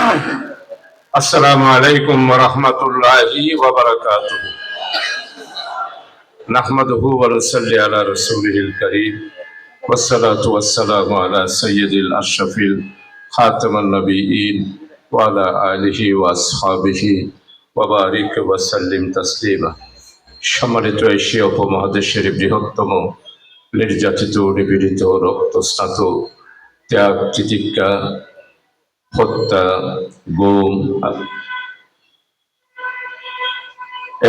আসসালামু আলাইকুম ওয়া রাহমাতুল্লাহি ওয়া বারাকাতুহু। নাহমাদুহু ওয়া নুসাল্লি আলা রাসূলিল কারীম ওয়াসসালাতু ওয়াসসালামু আলা সাইয়্যিদিল আশরাফিল খাতামান নাবিয়্যিন ওয়া আলা আলিহি ওয়া আসহাবিহি ওয়া বারিক ওয়া সাল্লিম তাসলিমা। সম্মানিত এশিয়া উপমহাদেশের বৃহত্তম নির্যাতিত, নিপীড়িত, রক্তস্নাত, ত্যাগ, তিতিক্ষা, হত্যা, গুম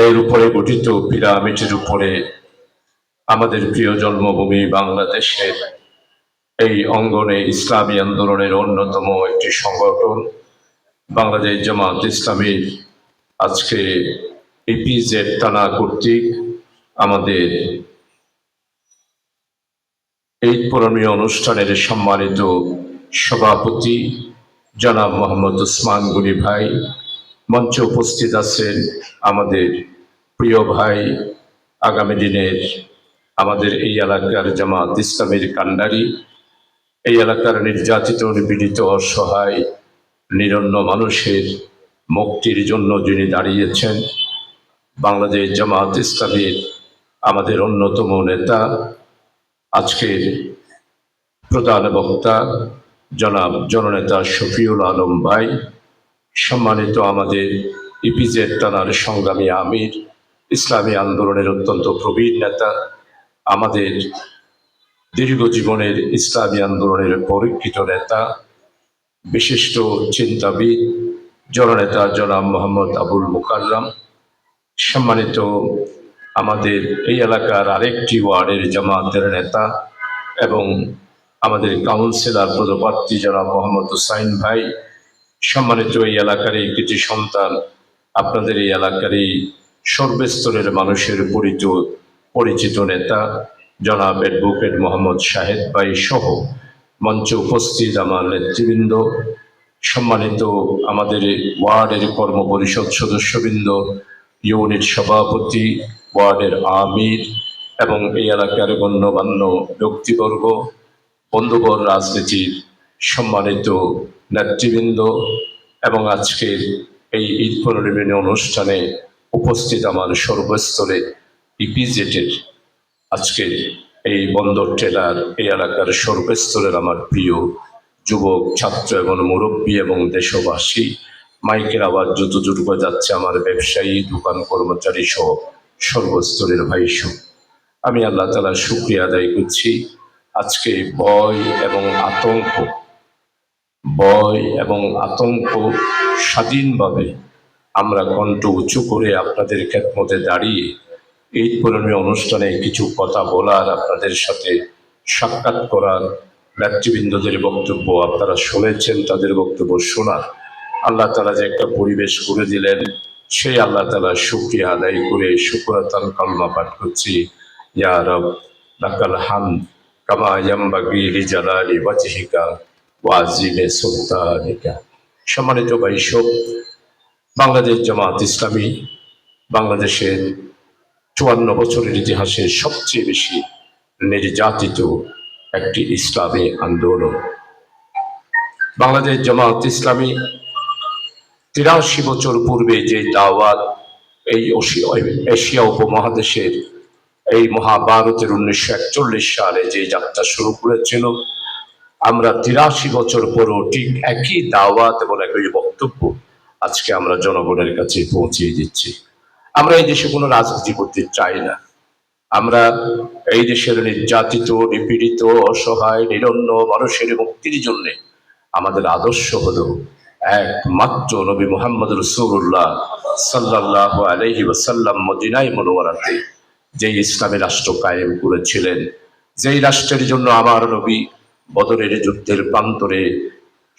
এর উপরে গঠিত পিরামিডের উপরে আমাদের প্রিয় জন্মভূমি বাংলাদেশের এই অঙ্গনে ইসলামী আন্দোলনের অন্যতম একটি সংগঠন বাংলাদেশ জামাত ইসলামীর আজকে ইপিজেড থানা কর্তৃক আমাদের এই পূরণীয় অনুষ্ঠানের সম্মানিত সভাপতি জনাব মোহাম্মদ ওসমান গনি ভাই, মঞ্চে উপস্থিত আছেন আমাদের প্রিয় ভাই, আগামী দিনের আমাদের এই এলাকার জামাত ইসলামের কান্ডারি, এই এলাকার নির্যাতিত, নিপীড়িত, অসহায়, নিরন্ন মানুষের মুক্তির জন্য যিনি দাঁড়িয়েছেন, বাংলাদেশ জামাত ইসলামের আমাদের অন্যতম নেতা, আজকের প্রধান বক্তা জনাব জননেতা শফিউল আলম ভাই, সম্মানিত আমাদের ইপিজেড থানার সংগ্রামী আমির, ইসলামী আন্দোলনের অত্যন্ত প্রবীণ নেতা, আমাদের দীর্ঘ জীবনের ইসলামী আন্দোলনের পরীক্ষিত নেতা, বিশিষ্ট চিন্তাবিদ জননেতা জনাব মোহাম্মদ আবুল মুকাররম, সম্মানিত আমাদের এই এলাকার আরেকটি ওয়ার্ডের জামাতের নেতা এবং আমাদের কাউন্সিলর পদপ্রার্থী জনাব মোহাম্মদ হুসাইন ভাই, সম্মানিত এই এলাকারই কিছু সন্তান, আপনাদের এই এলাকারই সর্বস্তরের মানুষের পরিচিত নেতা জনাব অ্যাডভোকেট মোহাম্মদ শাহেদ ভাই সহ মঞ্চে উপস্থিত আমার নেতৃবৃন্দ, সম্মানিত আমাদের ওয়ার্ডের কর্মপরিষদ সদস্যবৃন্দ, ইউনিট সভাপতি, ওয়ার্ডের আমির এবং এই এলাকার গণ্যমান্য ব্যক্তিবর্গ, বন্ধুবর, রাজনীতির সম্মানিত নেতৃবৃন্দ এবং আজকের এই ঈদ পূর্ণিমা অনুষ্ঠানে উপস্থিত আমার সর্বস্তরে ইপিজেডের আজকের এই বন্দর টেলার এই এলাকার সর্বস্তরের আমার প্রিয় যুবক, ছাত্র এবং মুরব্বী এবং দেশবাসী, মাইকের আওয়াজ যতটুকু যাচ্ছে আমার ব্যবসায়ী, দোকান কর্মচারী সহ সর্বস্তরের ভাই সহ, আমি আল্লাহ তাআলার শুকরিয়া আদায় করছি। আজকে ভয় এবং আতঙ্ক স্বাধীনভাবে আমরা কণ্ঠ উঁচু করে আপনাদের খেদমতে দাঁড়িয়ে এই পূরণীয় অনুষ্ঠানে কিছু কথা বলার, আপনাদের সাথে সাক্ষাৎ করার, নেতৃবৃন্দদের বক্তব্য আপনারা শুনেছেন, তাদের বক্তব্য শোনার আল্লাহ তাআলা যে একটা পরিবেশ করে দিলেন, সেই আল্লাহ তাআলার শুকরিয়া আদায় করে শুকরাতান কালমা পাঠ করছি। ইয়া রব লাকাল হামদ কামা ইয়ামবাগি লিজালালি ওয়াজহিকা ওয়া আযিমি সুলতানিকা। সম্মানিত ভাই সব, বাংলাদেশ জামাত ইসলামী বাংলাদেশের 54 বছরের ইতিহাসে সবচেয়ে বেশি নির্যাতিত একটি ইসলামী আন্দোলন। বাংলাদেশ জামাত ইসলামী 83 বছর পূর্বে যে দাওয়াত এই এশিয়া উপমহাদেশের এই মহাভারতের 1941 সালে যে যাত্রা শুরু করেছিল, আমরা 83 বছর পরও ঠিক একই দাওয়াত এবং একই বক্তব্য আজকে আমরা জনগণের কাছে পৌঁছে দিচ্ছি। আমরা এই দেশে কোনো রাজনীতি করতে চাই না। আমরা এই দেশের নির্যাতিত, নিপীড়িত, অসহায়, নিরন্ন মানুষের মুক্তির জন্য আমাদের আদর্শ হলো একমাত্র নবী মুহাম্মদ রাসূলুল্লাহ সাল্লাল্লাহু আলাইহি ওয়াসাল্লাম মদিনায় মুনওয়ারাতে যে ইসলামী রাষ্ট্র কায়েম করেছিলেন, যেই রাষ্ট্রের জন্য আমার নবী বদরের যুদ্ধের প্রান্তরে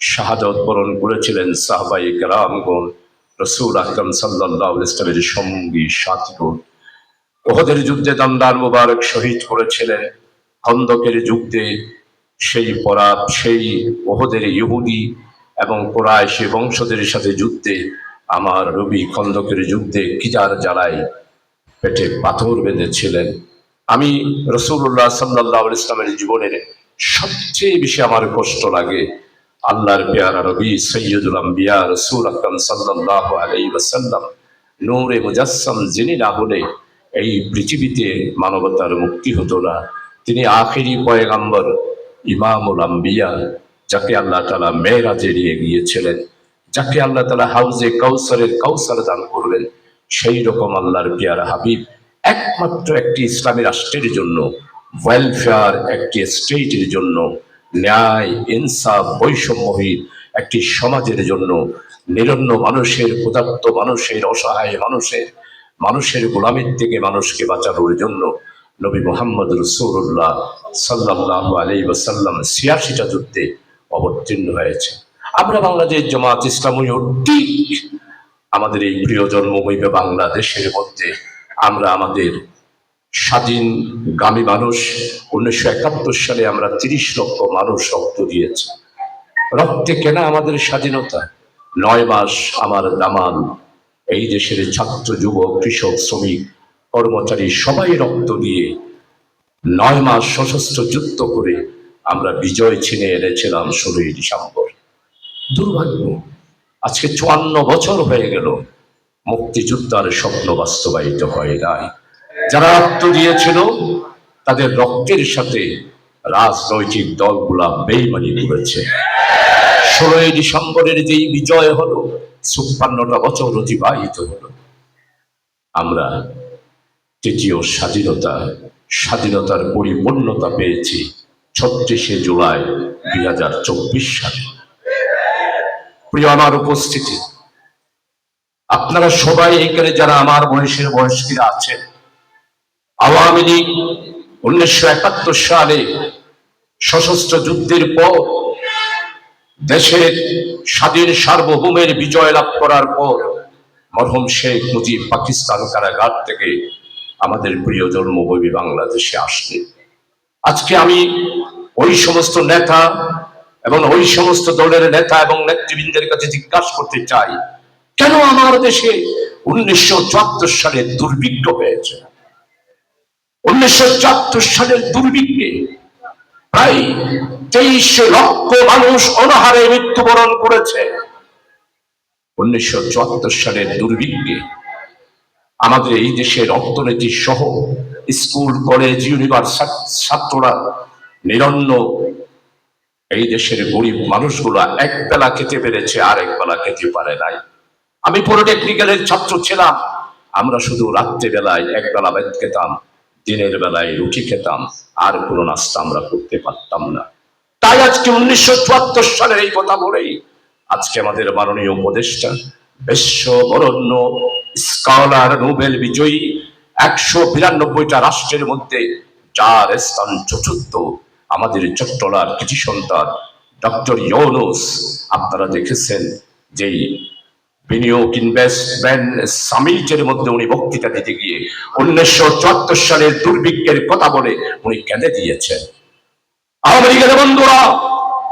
শাহাদাত বরণ করেছিলেন, সাহাবায়ে কেরামগণ, রাসূল আকরাম সাল্লাল্লাহু আলাইহি ওয়াসাল্লামের সঙ্গী সাথীগণ উহুদের যুদ্ধে দমদার মুবারক শহীদ করেছিলেন, খন্দকের যুদ্ধে সেই উহুদের ইহুদি এবং কুরাইশ বংশধের সাথে যুদ্ধে আমার নবী খন্দকের যুদ্ধে কিজার জ্বালায় পেটে পাথর বেঁধেছিলেন। আমি রাসূলুল্লাহ সাল্লাল্লাহু আলাইহি ওয়াসাল্লামের জীবনের সবচেয়ে বেশি আমার কষ্ট লাগে আল্লাহর পেয়ারা নবী সৈয়দুল আম্বিয়া রাসূল আকরাম সাল্লাল্লাহু আলাইহি ওয়াসাল্লাম নূরে মুজাসসাম, যিনি না হলে এই পৃথিবীতে মানবতার মুক্তি হতো না। তিনি আখিরি পয়গাম্বর, ইমামুল আম্বিয়া, যাকে আল্লাহ তাআলা মেরাজে নিয়ে গিয়েছিলেন, যাকে আল্লাহ তাআলা হাউজে কাউসারের কাউসার দান করলেন। সেই রকম আল্লাহর পেয়ারা হাবিব একমাত্র একটি ইসলামী রাষ্ট্রের জন্য, ওয়েলফেয়ার একটি স্টেটের জন্য, ন্যায় ইনসাফ বৈষম্যহীন একটি সমাজের জন্য, নিরন্ন মানুষের, ক্ষুধার্ত মানুষের, অসহায় মানুষের গোলামির থেকে মানুষকে বাঁচানোর জন্য নবী মুহাম্মদ রাসূলুল্লাহ সাল্লাল্লাহু আলাইহি ওয়াসাল্লাম ৮৬টা যুদ্ধে অবতীর্ণ হয়েছে। আমরা বাংলাদেশ জামাত ইসলামী ঠিক আমাদের এই প্রিয় জন্মভূমি বাংলাদেশের মধ্যে আমরা আমাদের স্বাধীনগামী মানুষ, 19৭১ সালে আমরা ৩০ লক্ষ মানুষ রক্ত দিয়েছি। রক্তে কেনা আমাদের স্বাধীনতা। ৯ মাস আমার দামাল এই দেশের ছাত্র, যুবক, কৃষক, শ্রমিক, কর্মচারী সবাই রক্ত দিয়ে ৯ মাস সশস্ত্র যুদ্ধ করে আমরা বিজয় ছিনে এনেছিলাম ১৬ই ডিসেম্বর। দুর্ভাগ্য, আজকে ৫৪ বছর হয়ে গেল, মুক্তিযোদ্ধার স্বপ্ন বাস্তবায়িত হয় নাই। যারা রক্ত দিয়েছিল তাদের রক্তের সাথে রাজনৈতিক দলগুলা বেইমানি করেছে। ১৬ই ডিসেম্বরের যেই বিজয় হলো, ৫৬টা বছর অতিবাহিত হলো, আমরা তৃতীয় স্বাধীনতার পরিপূর্ণতা পেয়েছি ৩৬শে জুলাই ২০২৪ সালে। প্রিয় আমার উপস্থিতি, আপনারা সবাই এখানে যারা আমার বয়স্করা আছেন, আওয়ামী লীগ ১৯৭১ সালে সশস্ত্র যুদ্ধের পর দেশের স্বাধীন সার্বভৌমের বিজয় লাভ করার পর মরহুম শেখ মুজিব পাকিস্তান কারাগার থেকে আমাদের প্রিয় জন্মভূমি বাংলাদেশে আসলেন। আজকে আমি ওই সমস্ত নেতা এবং ওই সমস্ত দলের নেতা এবং নেতৃবৃন্দের কাছে জিজ্ঞাসা করতে চাই, কেন আমার দেশে ১৯৭৪ সালে দুর্ভিক্ষ হয়েছে? ১৯৭৪ সালের দুর্ভিক্ষে প্রায় ২৩ লক্ষ মানুষ অনাহারে মৃত্যুবরণ করেছে। ১৯৭৪ সালের দুর্ভিক্ষে আমাদের এই দেশের অর্থনীতি সহ স্কুল, কলেজ, ইউনিভার্সিটি ছাত্ররা নিরন্ন, এই দেশের গরিব মানুষগুলো এক বেলা খেতে পেরেছে, আরেক বেলা খেতে পারে নাই। আমি পলিটেকনিক্যালের ছাত্র ছিলাম, আমরা শুধু রাত্রে বেলায় এক বেলা ভাত খেতাম, দিনের বেলায় রুটি খেতাম, আর কোনো নাস্তা আমরা করতে পারতাম না। তাই আজকে ১৯৭৪ সালের এই কথা বলেই আজকে আমাদের মাননীয় উপদেষ্টা, বিশ্ববরণ্য স্কলার, নোবেল বিজয়ী, ১৯২টা রাষ্ট্রের মধ্যে যার স্থান চতুর্থ, আমাদের চট্টলার কৃতি সন্তান ডক্টর ইউনূস। আপনারা দেখেছেন যেই বিনিয়োগ ইনভেস্টমেন্ট সামিটের মধ্যে উনি বক্তৃতা দিতে গিয়ে ১৯৭৪ সালের দুর্ভিক্ষের কথা বলে উনি কেঁদে দিয়েছেন। আওয়ামী লীগের বন্ধুরা,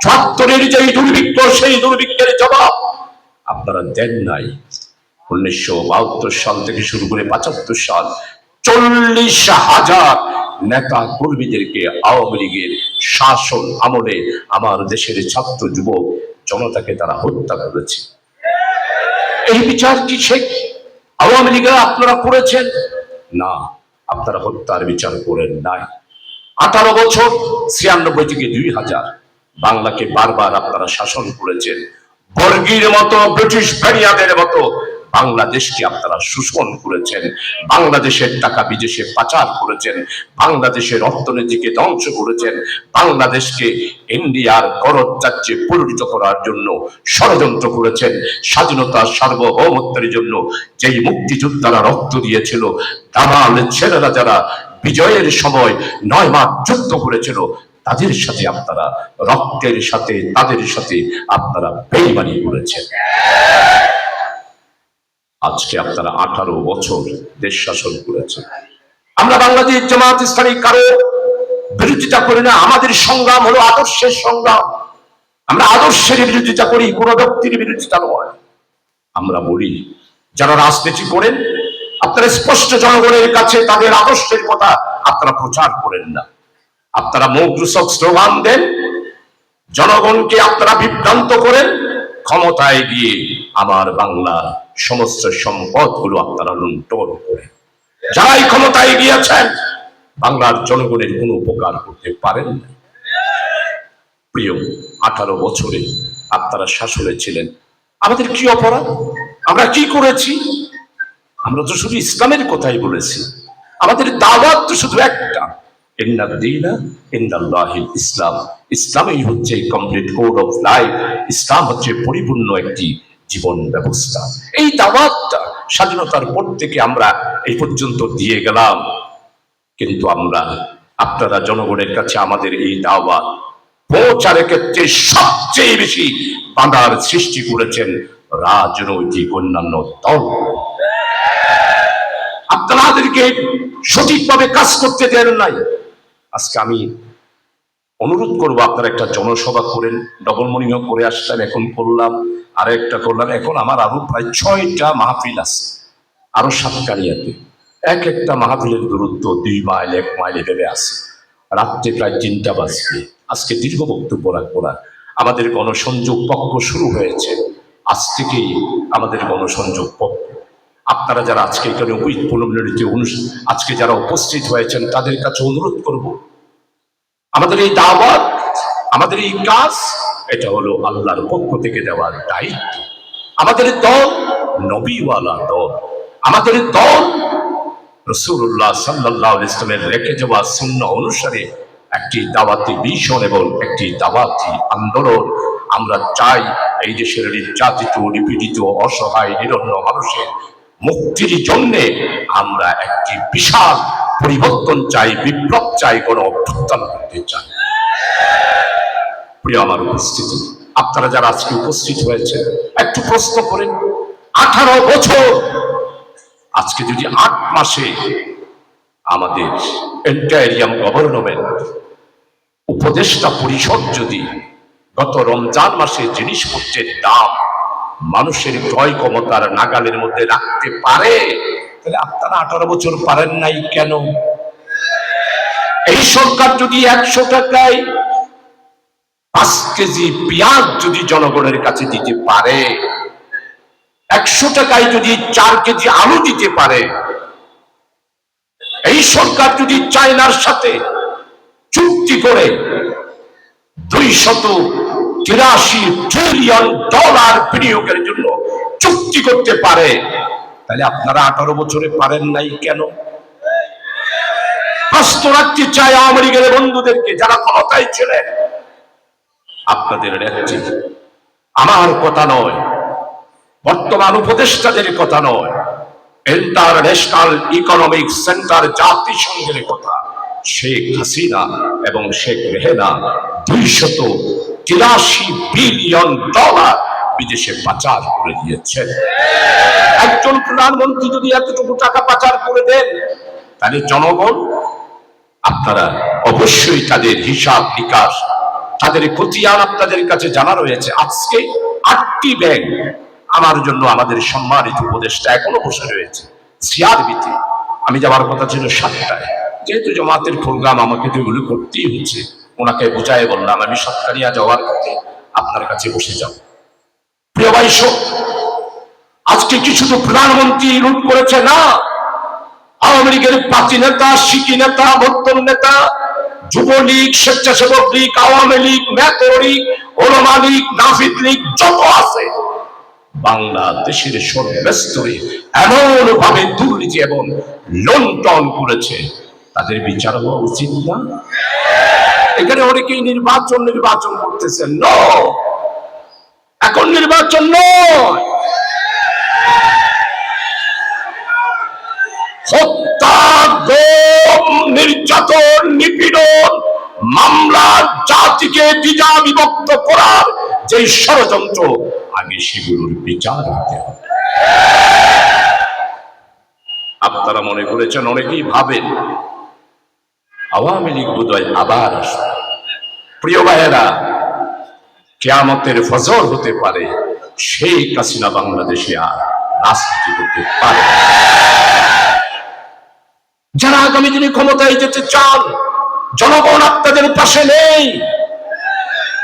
৭৪-এর যেই দুর্ভিক্ষ, সেই দুর্ভিক্ষের জবাব আপনারা দেন নাই। ১৯৭২ সাল থেকে শুরু করে ৭৫ সাল ৪০,০০০ নেতা কর্মীদেরকে আওয়ামী লীগের শাসন আমলে আমার দেশের ছাত্র, যুবক জনতাকে তারা হত্যা করেছে। এই বিচার কি সেই আওয়ামী লীগের আপনারা করেছেন? না, আপনারা হত্যার বিচার করেন নাই। ১৮ বছর ৯৬ থেকে ২০০০ বাংলাকে বারবার আপনারা শাসন করেছেন। বর্গীর মতো, ব্রিটিশ ব্যারিয়াদের মতো বাংলাদেশকে আপনারা শোষণ করেছেন, বাংলাদেশের টাকা বিদেশে পাচার করেছেন, বাংলাদেশের অর্থনীতিকে ধ্বংস করেছেন, বাংলাদেশকে ইন্ডিয়ার গণরাজ্যে পরিণত করার জন্য ষড়যন্ত্র করেছেন। স্বাধীনতার সার্বভৌমত্বের জন্য যেই মুক্তিযোদ্ধারা রক্ত দিয়েছিল, দামাল ছেলেরা যারা বিজয়ের সময় ৯ মাস যুদ্ধ করেছিল, তাদের সাথে আপনারা রক্তের সাথে, তাদের সাথে আপনারা বেইমানি করেছেন। আজকে আপনারা ১৮ বছর দেশ শাসন করেছেন। আমরা বাংলাদেশ জামাত ইসলামী কারো বিরোধিতা করি না, আমাদের সংগ্রাম হলো আদর্শের সংগ্রাম। আমরা আদর্শের বিরোধিতা করি, কোন ব্যক্তির বিরোধিতা নয়। আমরা বলি, যারা রাজনীতি করেন আপনারা স্পষ্ট জনগণের কাছে তাদের আদর্শের কথা আপনারা প্রচার করেন না। আপনারা মৌগ্রসক স্লোগান দেন, জনগণকে আপনারা বিভ্রান্ত করেন, ক্ষমতায় গিয়ে আমার বাংলার সমস্ত সম্পদগুলো আপনারা লুণ্ঠন করেন। যারাই ক্ষমতায় গিয়েছেন বাংলার জনগণের কোনো উপকার করতে পারেন না। প্রিয়, 18 বছরে আপনারা শাসনে ছিলেন, আমাদের কি অপরাধ? আমরা কি করেছি? আমরা তো শুধু ইসলামের কথাই বলেছি। আমাদের দাওয়াত তো শুধু একটা, ইন্না দীনা ইন্দাল্লাহিল ইসলাম। ইসলামই হচ্ছে কমপ্লিট কোড অফ লাইফ। ইসলাম হচ্ছে পরিপূর্ণ একটি জীবন ব্যবস্থা। এই দাওয়াতটা স্বাধীনতার পর থেকে আমরা এই পর্যন্ত দিয়ে গেলাম, কিন্তু আপনারা জনগণের কাছে আমাদের এই দাওয়াত পৌঁছার ক্ষেত্রে সবচেয়ে বেশি বাধার সৃষ্টি করেছেন রাজনৈতিক অন্যান্য দল। আপনাদেরকে সঠিকভাবে কাজ করতে দেন নাই। আজকে আমি অনুরোধ করবো, আপনারা একটা জনসভা করেন। ডবল মর্নিং করে আসলাম, এখন করলাম, আর একটা করলাম। এখন আমার আরো প্রায় 6টা মাহফিল আছে, আরো সাতকানিয়াতে। এক একটা মাহফিলের দূরত্ব 2 মাইল 1 মাইল ভেবে আছে। রাত্রে প্রায় 3টা বাজবে। আজকে দীর্ঘ বক্তব্য রাখবো না। আমাদের গণসংযোগ পক্ষ শুরু হয়েছে, আজ থেকেই আমাদের গণসংযোগ পক্ষ। আপনারা যারা আজকে এখানে আজকে যারা উপস্থিত হয়েছেন তাদের কাছে অনুরোধ করব, আমাদের এই দাওয়াত, আমাদের এই কাজ, এটা হলো আল্লাহর পক্ষ থেকে দেওয়ার দায়িত্ব। আমাদের দল নবীওয়ালা দল, আমাদের দল রাসূলুল্লাহ সাল্লাল্লাহু আলাইহি ওয়াসাল্লামের রেখে যাওয়া সুন্নাহ অনুসারে একটি দাওয়াতি মিশন এবং একটি দাওয়াতি আন্দোলন। আমরা চাই এই দেশের নির্যাতিত, নিপীড়িত, অসহায়, নিরন্ন মানুষের মুক্তির জন্যে আমরা একটি বিশাল পরিবর্তন চাই, বিপ্লব চাই, গণ অভ্যুত্থান করতে চাই। প্রিয় আমার উপস্থিতি, আপনারা যারা আজকে উপস্থিত হয়েছে, একটু প্রশ্ন করেন, 18 বছর, আজকে যদি 8 মাসে আমাদের ইন্টারিয়াম গভর্নমেন্ট, উপদেষ্টা পরিষদ যদি গত রমজান মাসে জিনিসপত্রের দাম মানুষের ক্রয় ক্ষমতার নাগালের মধ্যে রাখতে পারে, তাহলে আপনারা 18 বছর পারেন নাই কেন? এই সরকার যদি 100 টাকায় 5 কেজি পেঁয়াজ যদি জনগণের কাছে দিতে পারে, 100 টাকায় যদি 4 কেজি আলু দিতে পারে, এই সরকার যদি চায়নার সাথে চুক্তি করে $283 ট্রিলিয়ন বিনিয়োগের জন্য চুক্তি করতে পারে, তাহলে আপনারা 18 বছরে পারেন নাই কেন? প্রশ্ন রাখতে চাই আওয়ামী লীগের বন্ধুদেরকে, যারা ক্ষমতায় ছিলেন। আপনাদের নেত্রী, আমার কথা নয়, বর্তমান উপদেষ্টাদের কথা নয়, ইন্টারন্যাশনাল ইকোনমিক সেন্টার জাতিসংঘের কথা। শেখ হাসিনা এবং শেখ রেহেনা $283 বিলিয়ন বিদেশে পাচার করে দিয়েছেন। একজন প্রধানমন্ত্রী যদি এতটুকু টাকা পাচার করে দেন, তাহলে জনগণ, আপনারা অবশ্যই তাদের হিসাব নিকাশ, তাদের খতিয়ান আপনাদের কাছে জানা রয়েছে। আজকে 8টি ব্যাংক আমার জন্য, আমাদের সম্মানিত উপদেষ্টা এখনো বসে রয়েছে সিআরবিতে। আমি যাওয়ার কথা ছিল 7টায়, যেহেতু জামাতের প্রোগ্রাম আমাকে তো এগুলো করতেই হচ্ছে। ওনাকে বুঝাই বললাম আমি সৎকারিয়া যাওয়ার পথে আপনার কাছে বসে যাব। প্রিয় ভাই, আজকে কি শুধু প্রধানমন্ত্রী লুট করেছে? না, আওয়ামী লীগের প্রাচীন নেতা, শিকি নেতা, বর্তমান নেতা, যুবলীগ, স্বেচ্ছাসেবক লীগ, আওয়ামী লীগ, মেথর লীগ, ওলামা লীগ, নাফিদ লীগ যত আছে, বাংলাদেশের সর্বস্তরে এমন ভাবে দুর্নীতি এবং লুণ্ঠন করেছে, তাদের বিচার হওয়া উচিত না? এখানে অনেকেই নির্বাচন করতেছেন। এখন নির্বাচন নয়, হত্যা, গুম, নির্যাতন, নিপীড়ন, মামলা, জাতিকে দ্বিধা বিভক্ত করার যে ষড়যন্ত্র, আগে সেগুলোর বিচার হতে হবে। আপনারা মনে করেছেন, অনেকেই ভাবেন আওয়ামী লীগ বোধহয় আবার আসবে। প্রিয় ভাইয়েরা, কিয়ামতের ফজর হতে পারে, শেখ হাসিনা বাংলাদেশে আর রাজনীতি করতে পারে। যারা আগামী দিনে ক্ষমতায় যেতে চান, জনগণ আপনাদের পাশে নেই।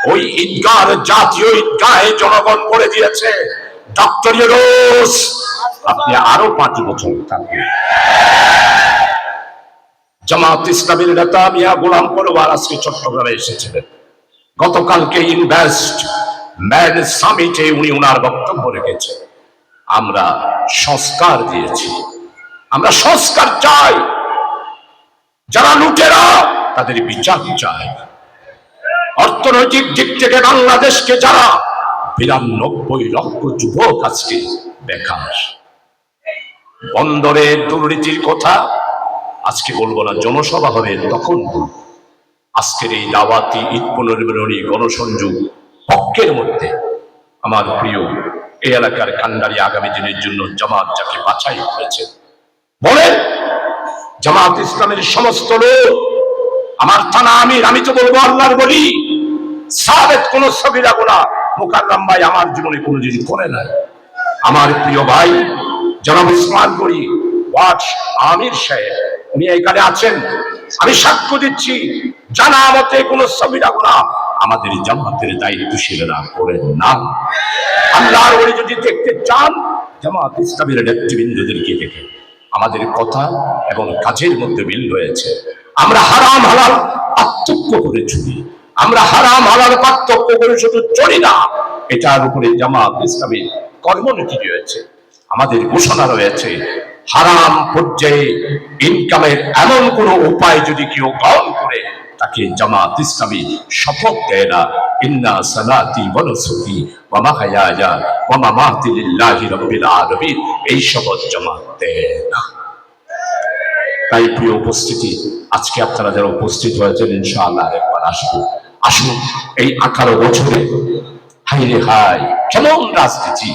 ওই ঈদগাহ জাতীয় ঈদগাহে জনগণ বলে দিয়েছে, ডক্টর ইউনূস আপনি আরো 5 বছর থাকবেন। জামাত ইসলামীর নেতা মিয়া গোলাম পরোয়ার আজকে চট্টগ্রামে এসেছিলেন। গতকালকে ইনভেস্টমেন্ট সামিটে উনি ওনার বক্তব্য রেখেছেন, আমরা সংস্কার দিয়েছি, আমরা সংস্কার চাই, যারা লুটেরা তাদের বিচার চাই। অর্থনৈতিক দিক থেকে বাংলাদেশকে যারা 92 লক্ষ যুবক আজকে বেকার, বন্দরের দুর্নীতির কথা আজকে বলবো না, জনসভা হবে তখন। আজকের এই দাওয়াতি ঈদ পুনর্মিলনী গণসংযোগ পক্ষের মধ্যে আমার প্রিয় এই এলাকার কান্ডারি আগামী দিনের জন্য জামাত যাকে বাছাই করেছে, বলেন জামাত ইসলামের সমস্ত লোক, আমার থানা আমির, আমি তো বলবো আল্লাহর বলি, সাবেত কোন সগীরা গুনাহ মুকাররম ভাই আমার জীবনে কোনো জিনিস করে নাই। আমার প্রিয় ভাই জনাব উসমান গনি ওয়াজ আমির সাহেব উনি এখানে আছেন, আমি সাক্ষ্য দিচ্ছি জানা মতে কোনো সগীরা গুনাহ আমাদের জামাতের দায়িত্বশীলরা করেন না। আল্লাহর ওলি যদি দেখতে চান জামাত ইসলামের নেতৃবৃন্দদেরকে দেখে, আমাদের কথা এবং কাজের মধ্যে মিল রয়েছে। আমরা হারাম হালাল পার্থক্য করে চলি, আমরা হারাম হালাল পার্থক্য করে শুধু চলি না, এটার উপরে জামাত ইসলামের কর্মনীতি রয়েছে, আমাদের ঘোষণা রয়েছে। হারাম পর্যায়ে ইনকামের এমন কোন উপায় যদি কেউ গ্রহণ করে তাকে জামাত ইসলামী শপথ দেয় না, ইন্না সালাতি ওয়া নুসুকি ওয়া মাহইয়ায়া ওয়া মামাতি লিল্লাহি রাব্বিল আলামিন, এই শপথ জামাত দেয় না। তাই প্রিয় উপস্থিতি, আজকে আপনারা যারা উপস্থিত হয়েছেন ইনশাআল্লাহ একবার আসুন, আসুন এই 18 বছরে হাই রে হাই কেমন রাজনীতি।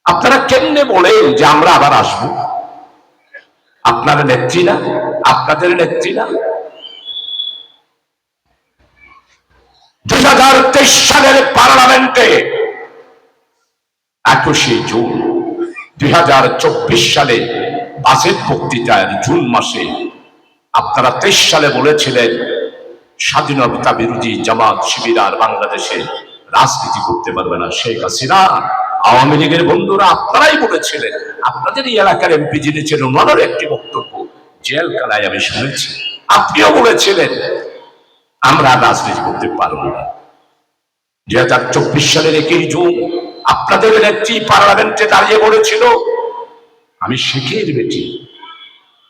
আপনারা কেমনে বলেন যে আমরা আবার আসবো? আপনারা নেত্রী না, আপনাদের নেত্রী না? 2023 সালের পার্লামেন্টে 21শে জুন 2024 সালে বাজেট বক্তৃতার জুন মাসে আপনারা 23 সালে বলেছিলেন স্বাধীনতা বিরোধী জামাত শিবির আর বাংলাদেশে রাজনীতি করতে পারবে না। শেখ হাসিনা আওয়ামী লীগের বন্ধুরা আপনারাই বলেছিলেন, আপনাদের এই এলাকার এমপি যিনি ছিলেন ওনারও একটি বক্তব্য জেলখানায় আমি শুনেছি, আপনিও বলেছিলেন আমরা রাজনীতি করতে পারবো না। 2024 সালের 21 জুন আপনাদের নেত্রী পার্লামেন্টে দাঁড়িয়ে বলেছিল, আমি শেখের বেটি,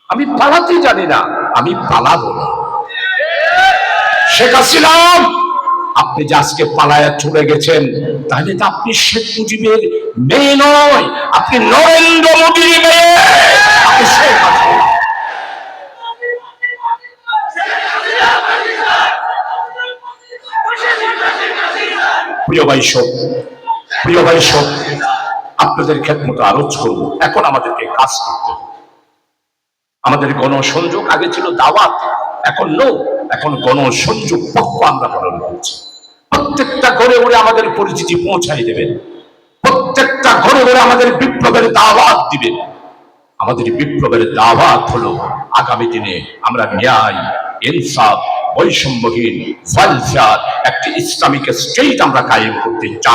আমি পালাতে জানি না, আমি পালাবো না। শেখ হাসিনা আপনি যে আজকে পালায়া চলে গেছেন, তাহলে তো আপনি শেখ মুজিবের মেয়ে নয়, আপনি নরেন্দ্র মোদীর মেয়ে, আপনি শেখ হাসিনা। প্রিয় ভাই সব, প্রিয় ভাই সব, আপনাদের খেদমত আরজ করবো, এখন আমাদেরকে কাজ করতে হবে। আমাদের গণসংযোগ আগে ছিল দাওয়াত, এখন এখন গণসংযোগ পক্ষ আমরা পালন করছি। প্রত্যেকটা ঘরে ঘরে আমাদের পরিচিতি পৌঁছাই দেবেন, প্রত্যেকটা ঘরে ঘরে আমাদের বিপ্লবের দাওয়াত দিবেন। আমাদের বিপ্লবের দাওয়াত হলো আগামী দিনে আমরা ন্যায়, ইনসাফ, বৈষম্যহীন, ওয়েলফেয়ার একটি ইসলামিক স্টেট আমরা কায়েম করতে চাই।